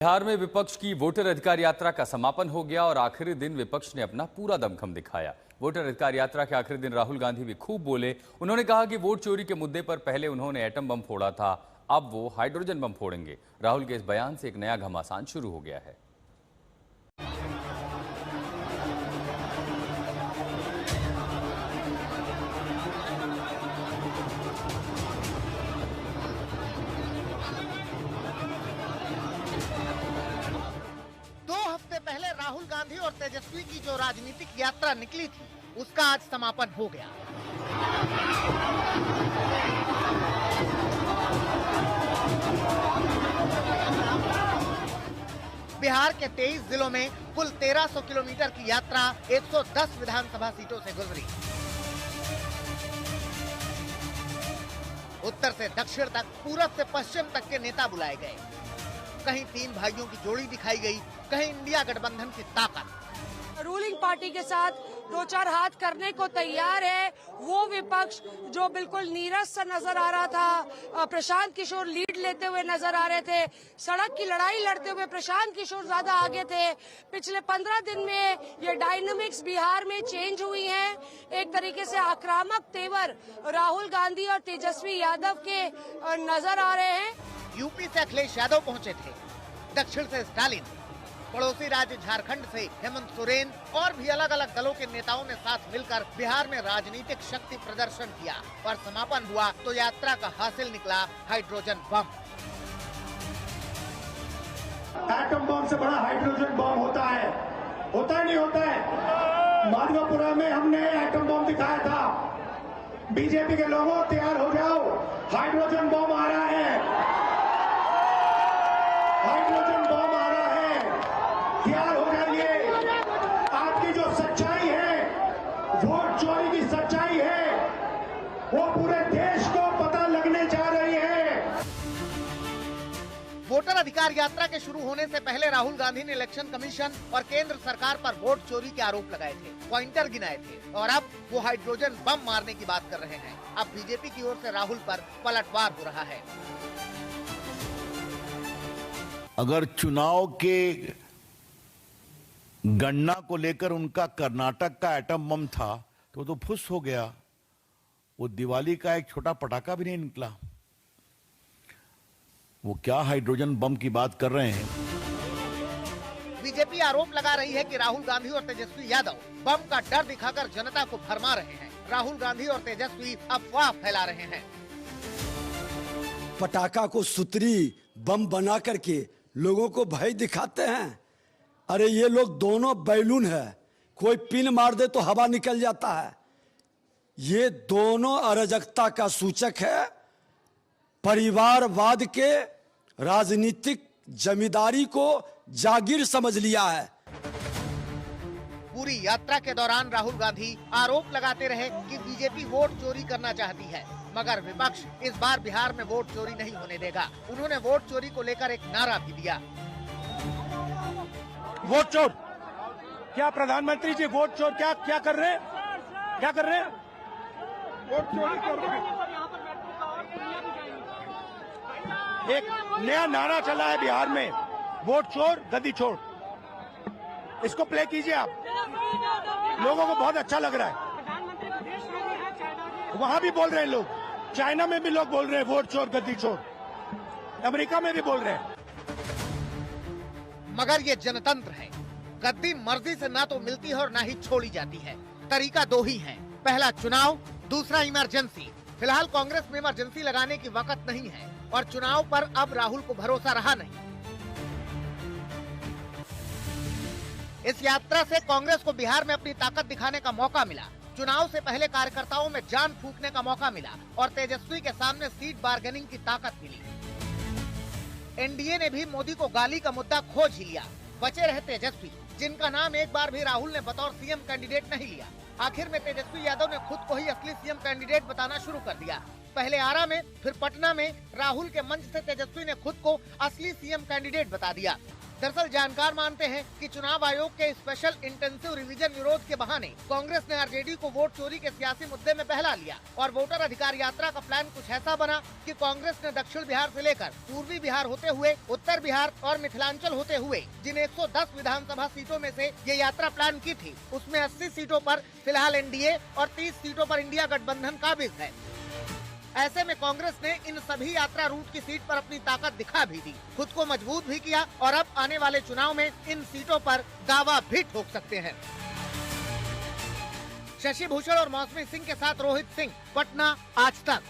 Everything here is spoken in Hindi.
बिहार में विपक्ष की वोटर अधिकार यात्रा का समापन हो गया और आखिरी दिन विपक्ष ने अपना पूरा दमखम दिखाया। वोटर अधिकार यात्रा के आखिरी दिन राहुल गांधी भी खूब बोले। उन्होंने कहा कि वोट चोरी के मुद्दे पर पहले उन्होंने एटम बम फोड़ा था, अब वो हाइड्रोजन बम फोड़ेंगे। राहुल के इस बयान से एक नया घमासान शुरू हो गया है। राहुल गांधी और तेजस्वी की जो राजनीतिक यात्रा निकली थी, उसका आज समापन हो गया। बिहार के 23 जिलों में कुल 1300 किलोमीटर की यात्रा 110 विधानसभा सीटों से गुजरी। उत्तर से दक्षिण तक, पूरब से पश्चिम तक के नेता बुलाए गए। कहीं तीन भाइयों की जोड़ी दिखाई गई, कहीं इंडिया गठबंधन की ताकत। रूलिंग पार्टी के साथ दो चार हाथ करने को तैयार है। वो विपक्ष जो बिल्कुल नीरस सा नजर आ रहा था, प्रशांत किशोर लीड लेते हुए नजर आ रहे थे। सड़क की लड़ाई लड़ते हुए प्रशांत किशोर ज्यादा आगे थे। पिछले 15 दिन में ये डायनामिक्स बिहार में चेंज हुई हैं। एक तरीके से आक्रामक तेवर राहुल गांधी और तेजस्वी यादव के नजर आ रहे हैं। यूपी से अखिलेश यादव पहुंचे थे, दक्षिण से स्टालिन, पड़ोसी राज्य झारखंड से हेमंत सोरेन और भी अलग अलग दलों के नेताओं ने साथ मिलकर बिहार में राजनीतिक शक्ति प्रदर्शन किया और समापन हुआ तो यात्रा का हासिल निकला हाइड्रोजन बम। एटम बम से बड़ा हाइड्रोजन बम होता है नहीं होता है? माधवपुरा में हमने एटम बम दिखाया था। बीजेपी के लोगों तैयार हो जाओ, हाइड्रोजन बम आ रहा है, हाइड्रोजन बम आ रहा है, तैयार हो जाइए। आपकी जो सच्चाई है, वोट चोरी की सच्चाई है, वो पूरे देश को पता लगने जा रही है। वोटर अधिकार यात्रा के शुरू होने से पहले राहुल गांधी ने इलेक्शन कमीशन और केंद्र सरकार पर वोट चोरी के आरोप लगाए थे, पॉइंटर गिनाए थे और अब वो हाइड्रोजन बम मारने की बात कर रहे हैं। अब बीजेपी की ओर से राहुल पर पलटवार हो रहा है। अगर चुनाव के गणना को लेकर उनका कर्नाटक का एटम बम था तो फुस हो गया। वो दिवाली का एक छोटा पटाखा भी नहीं निकला। वो क्या हाइड्रोजन बम की बात कर रहे हैं? बीजेपी आरोप लगा रही है कि राहुल गांधी और तेजस्वी यादव बम का डर दिखाकर जनता को भरमा रहे हैं। राहुल गांधी और तेजस्वी अफवाह फैला रहे हैं। पटाखा को सुतरी बम बना करके लोगों को भय दिखाते हैं। अरे ये लोग दोनों बैलून है, कोई पिन मार दे तो हवा निकल जाता है। ये दोनों अराजकता का सूचक है। परिवारवाद के राजनीतिक जमींदारी को जागीर समझ लिया है। पूरी यात्रा के दौरान राहुल गांधी आरोप लगाते रहे कि बीजेपी वोट चोरी करना चाहती है, मगर विपक्ष इस बार बिहार में वोट चोरी नहीं होने देगा। उन्होंने वोट चोरी को लेकर एक नारा भी दिया। वोट चोर? क्या प्रधानमंत्री जी वोट चोर क्या कर रहे हैं? क्या कर रहे हैं? वोट चोरी कर रहे हैं। एक नया नारा चला है बिहार में, वोट चोर गद्दी छोड़। इसको प्ले कीजिए आप, लोगों को बहुत अच्छा लग रहा है। वहां भी बोल रहे हैं लोग, चाइना में भी लोग बोल रहे हैं वोट चोर गद्दी छोड़, अमेरिका में भी बोल रहे हैं। मगर ये जनतंत्र है, गद्दी मर्जी से ना तो मिलती है और ना ही छोड़ी जाती है। तरीका दो ही है, पहला चुनाव, दूसरा इमरजेंसी। फिलहाल कांग्रेस में इमरजेंसी लगाने की वक्त नहीं है और चुनाव पर अब राहुल को भरोसा रहा नहीं। इस यात्रा से कांग्रेस को बिहार में अपनी ताकत दिखाने का मौका मिला। चुनाव से पहले कार्यकर्ताओं में जान फूंकने का मौका मिला और तेजस्वी के सामने सीट बार्गेनिंग की ताकत मिली। एनडीए ने भी मोदी को गाली का मुद्दा खोज ही लिया। बचे रहे तेजस्वी, जिनका नाम एक बार भी राहुल ने बतौर सीएम कैंडिडेट नहीं लिया। आखिर में तेजस्वी यादव ने खुद को ही असली सीएम कैंडिडेट बताना शुरू कर दिया। पहले आरा में, फिर पटना में राहुल के मंच से तेजस्वी ने खुद को असली सीएम कैंडिडेट बता दिया। दरअसल जानकार मानते हैं कि चुनाव आयोग के स्पेशल इंटेंसिव रिवीजन विरोध के बहाने कांग्रेस ने आरजेडी को वोट चोरी के सियासी मुद्दे में बहला लिया और वोटर अधिकार यात्रा का प्लान कुछ ऐसा बना कि कांग्रेस ने दक्षिण बिहार से लेकर पूर्वी बिहार होते हुए उत्तर बिहार और मिथिलांचल होते हुए जिन 110 विधानसभा सीटों में से ये यात्रा प्लान की थी, उसमें 80 सीटों पर फिलहाल एनडीए और 30 सीटों पर इंडिया गठबंधन काबिज है। ऐसे में कांग्रेस ने इन सभी यात्रा रूट की सीट पर अपनी ताकत दिखा भी दी, खुद को मजबूत भी किया और अब आने वाले चुनाव में इन सीटों पर दावा भी ठोक सकते हैं। शशि भूषण और मौसमी सिंह के साथ रोहित सिंह, पटना, आज तक।